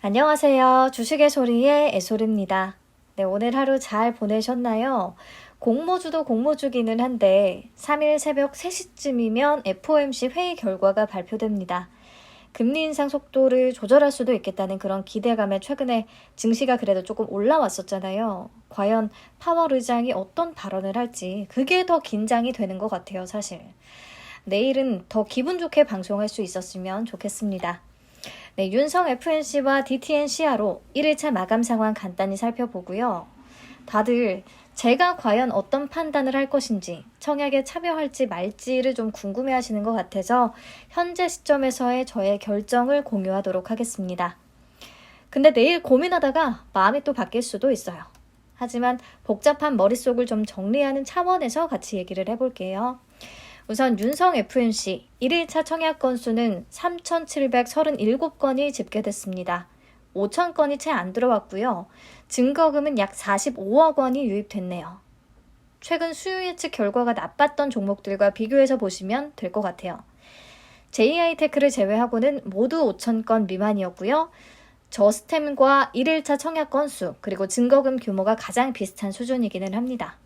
안녕하세요. 주식의 소리의 애솔입니다. 네, 오늘 하루 잘 보내셨나요? 공모주도 공모주기는 한데 3일 새벽 3시쯤이면 FOMC 회의 결과가 발표됩니다. 금리 인상 속도를 조절할 수도 있겠다는 그런 기대감에 최근에 증시가 그래도 조금 올라왔었잖아요. 과연 파월 의장이 어떤 발언을 할지 그게 더 긴장이 되는 것 같아요, 사실. 내일은 더 기분 좋게 방송할 수 있었으면 좋겠습니다. 네, 윤성 FNC와 DTNCR로 1일차 마감 상황 간단히 살펴보고요. 다들 제가 과연 어떤 판단을 할 것인지, 청약에 참여할지 말지를 좀 궁금해 하시는 것 같아서 현재 시점에서의 저의 결정을 공유하도록 하겠습니다. 근데 내일 고민하다가 마음이 또 바뀔 수도 있어요. 하지만 복잡한 머릿속을 좀 정리하는 차원에서 같이 얘기를 해볼게요. 우선 윤성 FNC 1일차 청약 건수는 3,737건이 집계됐습니다. 5,000건이 채 안 들어왔고요. 증거금은 약 45억 원이 유입됐네요. 최근 수요 예측 결과가 나빴던 종목들과 비교해서 보시면 될 것 같아요. JI테크를 제외하고는 모두 5,000건 미만이었고요. 저스템과 1일차 청약 건수 그리고 증거금 규모가 가장 비슷한 수준이기는 합니다.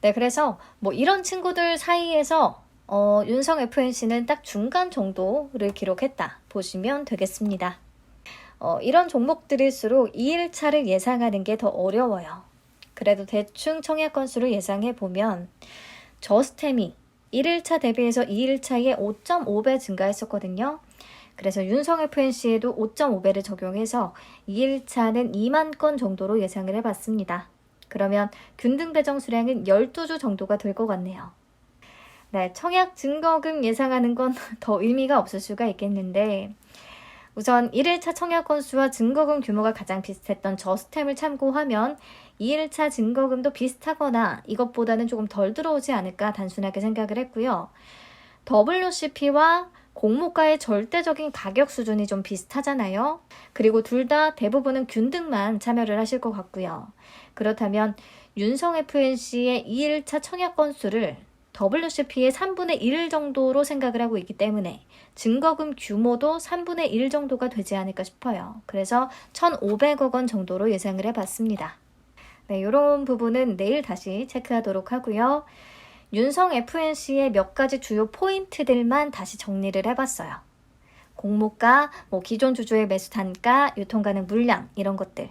네, 그래서 이런 친구들 사이에서 윤성 FNC는 딱 중간 정도를 기록했다 보시면 되겠습니다. 이런 종목들일수록 2일차를 예상하는 게 더 어려워요. 그래도 대충 청약 건수를 예상해 보면 저스템이 1일차 대비해서 2일차에 5.5배 증가했었거든요. 그래서 윤성 FNC에도 5.5배를 적용해서 2일차는 2만 건 정도로 예상을 해봤습니다. 그러면 균등 배정 수량은 12주 정도가 될 것 같네요. 네, 청약 증거금 예상하는 건 더 의미가 없을 수가 있겠는데 우선 1일차 청약 건수와 증거금 규모가 가장 비슷했던 저스템을 참고하면 2일차 증거금도 비슷하거나 이것보다는 조금 덜 들어오지 않을까 단순하게 생각을 했고요. WCP와 공모가의 절대적인 가격 수준이 좀 비슷하잖아요. 그리고 둘 다 대부분은 균등만 참여를 하실 것 같고요. 그렇다면 윤성 FNC의 2일차 청약 건수를 WCP의 3분의 1 정도로 생각을 하고 있기 때문에 증거금 규모도 3분의 1 정도가 되지 않을까 싶어요. 그래서 1,500억 원 정도로 예상을 해봤습니다. 네, 이런 부분은 내일 다시 체크하도록 하고요. 윤성 FNC의 몇 가지 주요 포인트들만 다시 정리를 해봤어요. 공모가, 기존 주주의 매수 단가, 유통 가능 물량 이런 것들.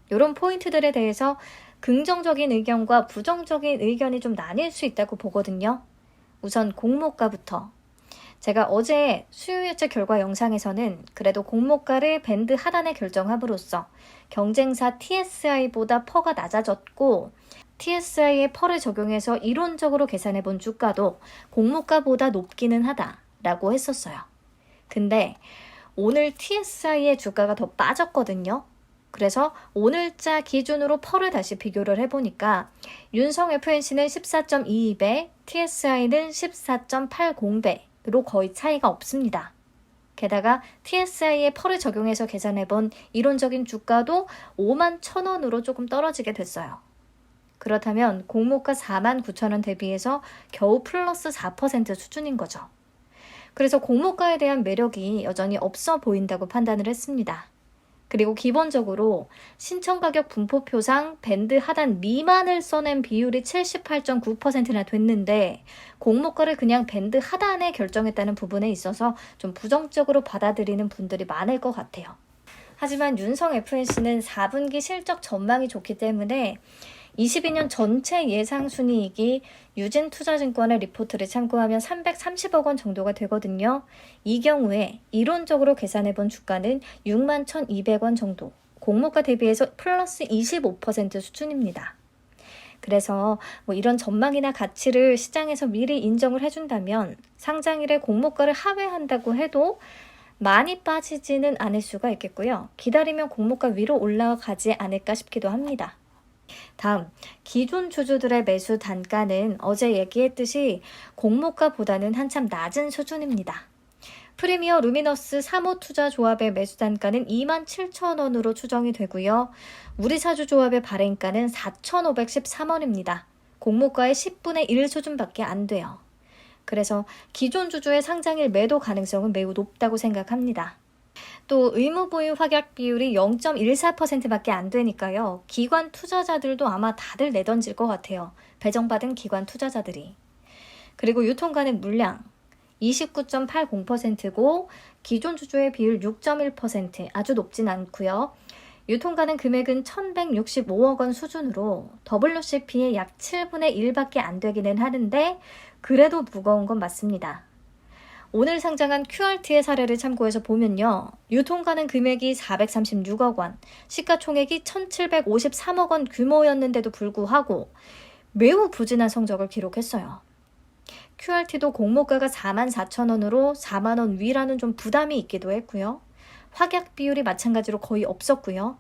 이런 포인트들에 대해서 긍정적인 의견과 부정적인 의견이 좀 나뉠 수 있다고 보거든요. 우선 공모가부터. 제가 어제 수요 예측 결과 영상에서는 그래도 공모가를 밴드 하단에 결정함으로써 경쟁사 TSI보다 퍼가 낮아졌고 TSI의 펄을 적용해서 이론적으로 계산해본 주가도 공모가보다 높기는 하다라고 했었어요. 근데 오늘 TSI의 주가가 더 빠졌거든요. 그래서 오늘자 기준으로 펄을 다시 비교를 해보니까 윤성 FNC는 14.22배, TSI는 14.80배로 거의 차이가 없습니다. 게다가 TSI의 펄을 적용해서 계산해본 이론적인 주가도 51,000원으로 조금 떨어지게 됐어요. 그렇다면 공모가 49,000원 대비해서 겨우 플러스 4% 수준인 거죠. 그래서 공모가에 대한 매력이 여전히 없어 보인다고 판단을 했습니다. 그리고 기본적으로 신청가격 분포표상 밴드 하단 미만을 써낸 비율이 78.9%나 됐는데 공모가를 그냥 밴드 하단에 결정했다는 부분에 있어서 좀 부정적으로 받아들이는 분들이 많을 것 같아요. 하지만 윤성 FNC는 4분기 실적 전망이 좋기 때문에 22년 전체 예상 순이익이 유진투자증권의 리포트를 참고하면 330억 원 정도가 되거든요. 이 경우에 이론적으로 계산해본 주가는 61,200원 정도, 공모가 대비해서 플러스 25% 수준입니다. 그래서 이런 전망이나 가치를 시장에서 미리 인정을 해준다면 상장일에 공모가를 하회한다고 해도 많이 빠지지는 않을 수가 있겠고요. 기다리면 공모가 위로 올라가지 않을까 싶기도 합니다. 다음, 기존 주주들의 매수 단가는 어제 얘기했듯이 공모가보다는 한참 낮은 수준입니다. 프리미어 루미너스 3호 투자조합의 매수 단가는 27,000원으로 추정이 되고요. 우리사주조합의 발행가는 4,513원입니다. 공모가의 10분의 1 수준밖에 안 돼요. 그래서 기존 주주의 상장일 매도 가능성은 매우 높다고 생각합니다. 또 의무 보유 확약 비율이 0.14%밖에 안 되니까요. 기관 투자자들도 아마 다들 내던질 것 같아요. 배정받은 기관 투자자들이. 그리고 유통가능 물량 29.80%고 기존 주주의 비율 6.1%, 아주 높진 않고요. 유통가능 금액은 1,165억 원 수준으로 WCP의 약 7분의 1밖에 안 되기는 하는데 그래도 무거운 건 맞습니다. 오늘 상장한 QRT의 사례를 참고해서 보면요. 유통가능 금액이 436억 원, 시가총액이 1,753억 원 규모였는데도 불구하고 매우 부진한 성적을 기록했어요. QRT도 공모가가 44,000원으로 4만 원 위라는 좀 부담이 있기도 했고요. 확약 비율이 마찬가지로 거의 없었고요.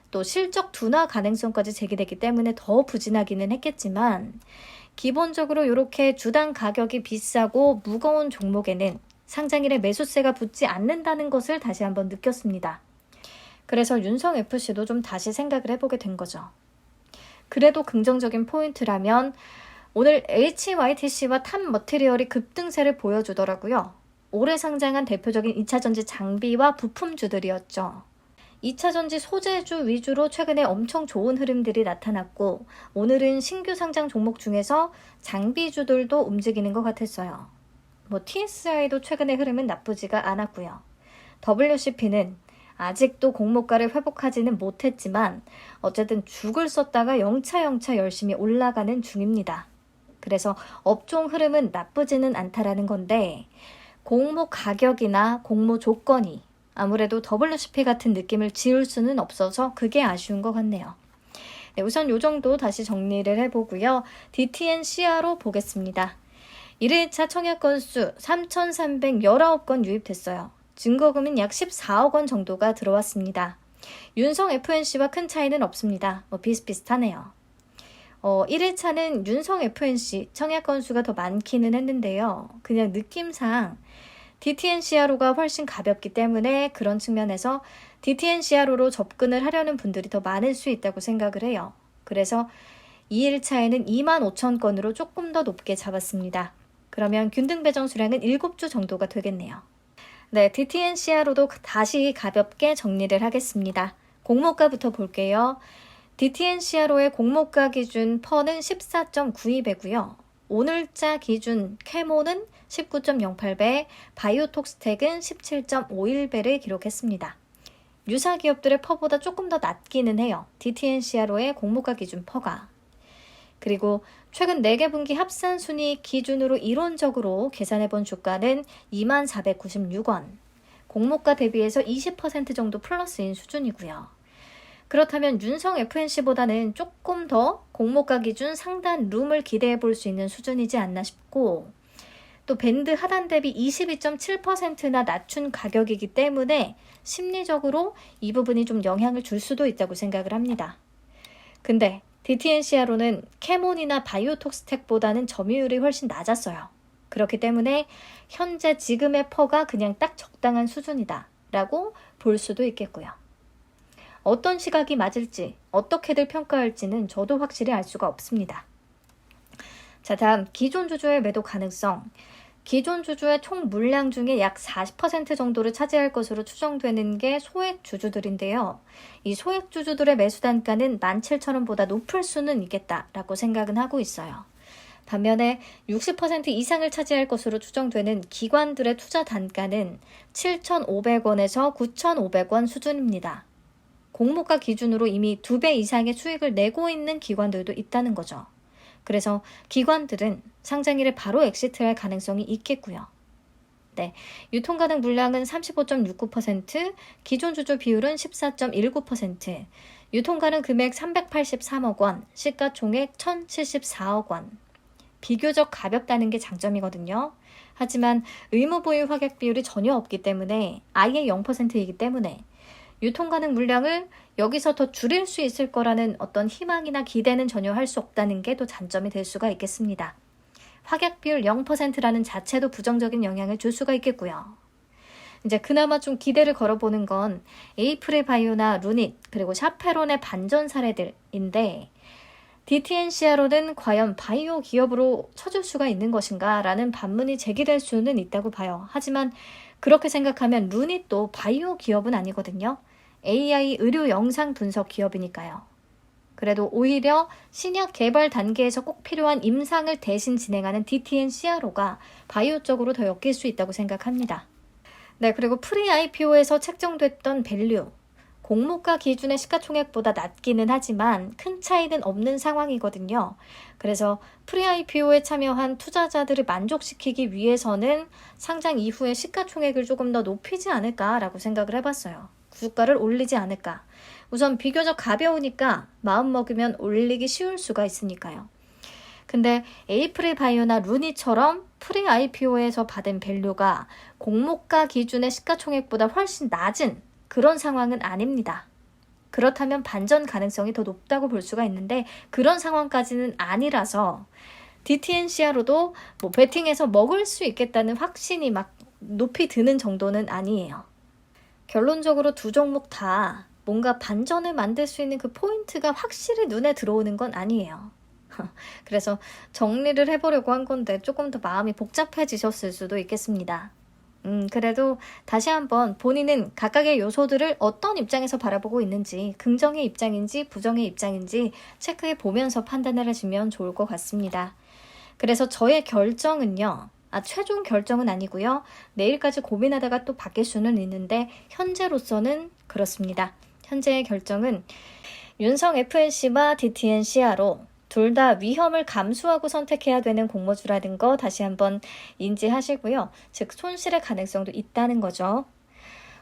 또 실적 둔화 가능성까지 제기됐기 때문에 더 부진하기는 했겠지만 기본적으로 이렇게 주당 가격이 비싸고 무거운 종목에는 상장일에 매수세가 붙지 않는다는 것을 다시 한번 느꼈습니다. 그래서 윤성FC도 좀 다시 생각을 해보게 된 거죠. 그래도 긍정적인 포인트라면 오늘 HYTC와 탑머티리얼이 급등세를 보여주더라고요. 올해 상장한 대표적인 2차전지 장비와 부품주들이었죠. 2차전지 소재주 위주로 최근에 엄청 좋은 흐름들이 나타났고 오늘은 신규 상장 종목 중에서 장비주들도 움직이는 것 같았어요. TSI도 최근의 흐름은 나쁘지가 않았고요. WCP는 아직도 공모가를 회복하지는 못했지만 어쨌든 죽을 썼다가 영차 열심히 올라가는 중입니다. 그래서 업종 흐름은 나쁘지는 않다라는 건데 공모 가격이나 공모 조건이 아무래도 WCP 같은 느낌을 지울 수는 없어서 그게 아쉬운 것 같네요. 네, 우선 이 정도 다시 정리를 해보고요. DTNCR로 보겠습니다. 1일차 청약 건수 3,319건 유입됐어요. 증거금은 약 14억 원 정도가 들어왔습니다. 윤성 FNC와 큰 차이는 없습니다. 비슷비슷하네요. 1일차는 윤성 FNC 청약 건수가 더 많기는 했는데요. 그냥 느낌상 DTNCRO가 훨씬 가볍기 때문에 그런 측면에서 DTNCRO로 접근을 하려는 분들이 더 많을 수 있다고 생각을 해요. 그래서 2일차에는 25,000건으로 조금 더 높게 잡았습니다. 그러면 균등 배정 수량은 7주 정도가 되겠네요. 네, DTNCRO도 다시 가볍게 정리를 하겠습니다. 공모가부터 볼게요. DTNCRO의 공모가 기준 퍼는 14.92배고요. 오늘자 기준 캐모는 19.08배, 바이오톡스텍은 17.51배를 기록했습니다. 유사 기업들의 퍼보다 조금 더 낮기는 해요. DTNCRO의 공모가 기준 퍼가. 그리고 최근 4개 분기 합산 순이익 기준으로 이론적으로 계산해본 주가는 2496원. 공모가 대비해서 20% 정도 플러스인 수준이고요. 그렇다면 윤성 FNC보다는 조금 더 공모가 기준 상단 룸을 기대해 볼 수 있는 수준이지 않나 싶고 또 밴드 하단 대비 22.7%나 낮춘 가격이기 때문에 심리적으로 이 부분이 좀 영향을 줄 수도 있다고 생각을 합니다. 근데 DTNCRO는 캐몬이나 바이오톡스텍보다는 점유율이 훨씬 낮았어요. 그렇기 때문에 현재 지금의 퍼가 그냥 딱 적당한 수준이다 라고 볼 수도 있겠고요. 어떤 시각이 맞을지 어떻게들 평가할지는 저도 확실히 알 수가 없습니다. 자, 다음 기존 주주의 매도 가능성. 기존 주주의 총 물량 중에 약 40% 정도를 차지할 것으로 추정되는 게 소액 주주들인데요. 이 소액 주주들의 매수 단가는 17,000원보다 높을 수는 있겠다라고 생각은 하고 있어요. 반면에 60% 이상을 차지할 것으로 추정되는 기관들의 투자 단가는 7,500원에서 9,500원 수준입니다. 공모가 기준으로 이미 2배 이상의 수익을 내고 있는 기관들도 있다는 거죠. 그래서 기관들은 상장일에 바로 엑시트할 가능성이 있겠고요. 네, 유통가능 물량은 35.69%, 기존 주주 비율은 14.19%, 유통가능 금액 383억 원, 시가총액 1,074억 원. 비교적 가볍다는 게 장점이거든요. 하지만 의무 보유 확약 비율이 전혀 없기 때문에 아예 0%이기 때문에 유통가능 물량을 여기서 더 줄일 수 있을 거라는 어떤 희망이나 기대는 전혀 할 수 없다는 게 또 장점이 될 수가 있겠습니다. 확약 비율 0%라는 자체도 부정적인 영향을 줄 수가 있겠고요. 이제 그나마 좀 기대를 걸어보는 건 에이프릴 바이오나 루닛 그리고 샤페론의 반전 사례들인데 DTNCRO는 과연 바이오 기업으로 쳐줄 수가 있는 것인가 라는 반문이 제기될 수는 있다고 봐요. 하지만 그렇게 생각하면 룬이 또 바이오 기업은 아니거든요. AI 의료 영상 분석 기업이니까요. 그래도 오히려 신약 개발 단계에서 꼭 필요한 임상을 대신 진행하는 DTN CRO가 바이오 쪽으로 더 엮일 수 있다고 생각합니다. 네, 그리고 프리-IPO에서 책정됐던 밸류. 공모가 기준의 시가총액보다 낮기는 하지만 큰 차이는 없는 상황이거든요. 그래서 프리-IPO에 참여한 투자자들을 만족시키기 위해서는 상장 이후에 시가총액을 조금 더 높이지 않을까라고 생각을 해봤어요. 주가를 올리지 않을까. 우선 비교적 가벼우니까 마음먹으면 올리기 쉬울 수가 있으니까요. 근데 에이프릴바이오나 루니처럼 프리-IPO에서 받은 밸류가 공모가 기준의 시가총액보다 훨씬 낮은 그런 상황은 아닙니다. 그렇다면 반전 가능성이 더 높다고 볼 수가 있는데 그런 상황까지는 아니라서 DTNCR로도 뭐 베팅해서 먹을 수 있겠다는 확신이 막 높이 드는 정도는 아니에요. 결론적으로 두 종목 다 뭔가 반전을 만들 수 있는 그 포인트가 확실히 눈에 들어오는 건 아니에요. 그래서 정리를 해보려고 한 건데 조금 더 마음이 복잡해지셨을 수도 있겠습니다. 그래도 다시 한번 본인은 각각의 요소들을 어떤 입장에서 바라보고 있는지, 긍정의 입장인지 부정의 입장인지 체크해 보면서 판단을 하시면 좋을 것 같습니다. 그래서 저의 결정은요, 최종 결정은 아니고요. 내일까지 고민하다가 또 바뀔 수는 있는데 현재로서는 그렇습니다. 현재의 결정은 윤성 FNC와 DTN CRO 둘 다 위험을 감수하고 선택해야 되는 공모주라는 거 다시 한번 인지하시고요. 즉 손실의 가능성도 있다는 거죠.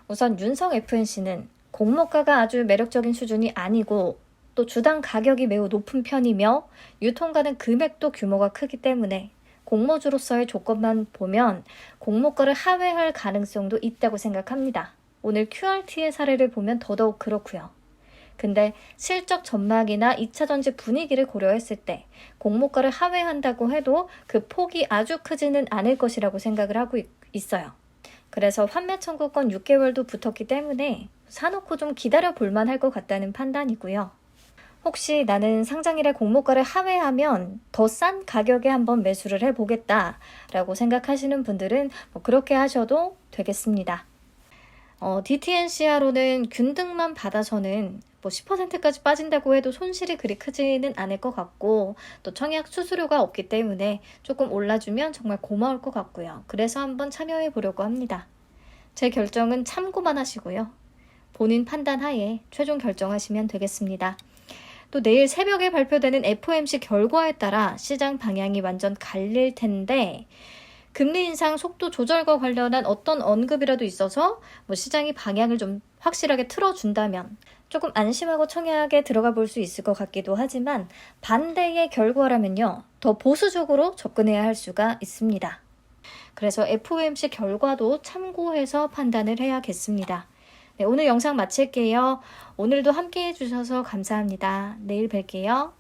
우선 윤성 FNC는 공모가가 아주 매력적인 수준이 아니고 또 주당 가격이 매우 높은 편이며 유통가는 금액도 규모가 크기 때문에 공모주로서의 조건만 보면 공모가를 하회할 가능성도 있다고 생각합니다. 오늘 QRT의 사례를 보면 더더욱 그렇고요. 근데 실적 전망이나 2차 전지 분위기를 고려했을 때 공모가를 하회한다고 해도 그 폭이 아주 크지는 않을 것이라고 생각을 하고 있어요. 그래서 환매 청구권 6개월도 붙었기 때문에 사놓고 좀 기다려 볼만 할 것 같다는 판단이고요. 혹시 나는 상장일에 공모가를 하회하면 더 싼 가격에 한번 매수를 해보겠다라고 생각하시는 분들은 그렇게 하셔도 되겠습니다. DTNCR로는 균등만 받아서는 10%까지 빠진다고 해도 손실이 그리 크지는 않을 것 같고 또 청약 수수료가 없기 때문에 조금 올라주면 정말 고마울 것 같고요. 그래서 한번 참여해 보려고 합니다. 제 결정은 참고만 하시고요. 본인 판단 하에 최종 결정하시면 되겠습니다. 또 내일 새벽에 발표되는 FOMC 결과에 따라 시장 방향이 완전 갈릴 텐데 금리 인상 속도 조절과 관련한 어떤 언급이라도 있어서 시장이 방향을 좀 확실하게 틀어준다면 조금 안심하고 청약에 들어가 볼 수 있을 것 같기도 하지만 반대의 결과라면요. 더 보수적으로 접근해야 할 수가 있습니다. 그래서 FOMC 결과도 참고해서 판단을 해야겠습니다. 네, 오늘 영상 마칠게요. 오늘도 함께 해주셔서 감사합니다. 내일 뵐게요.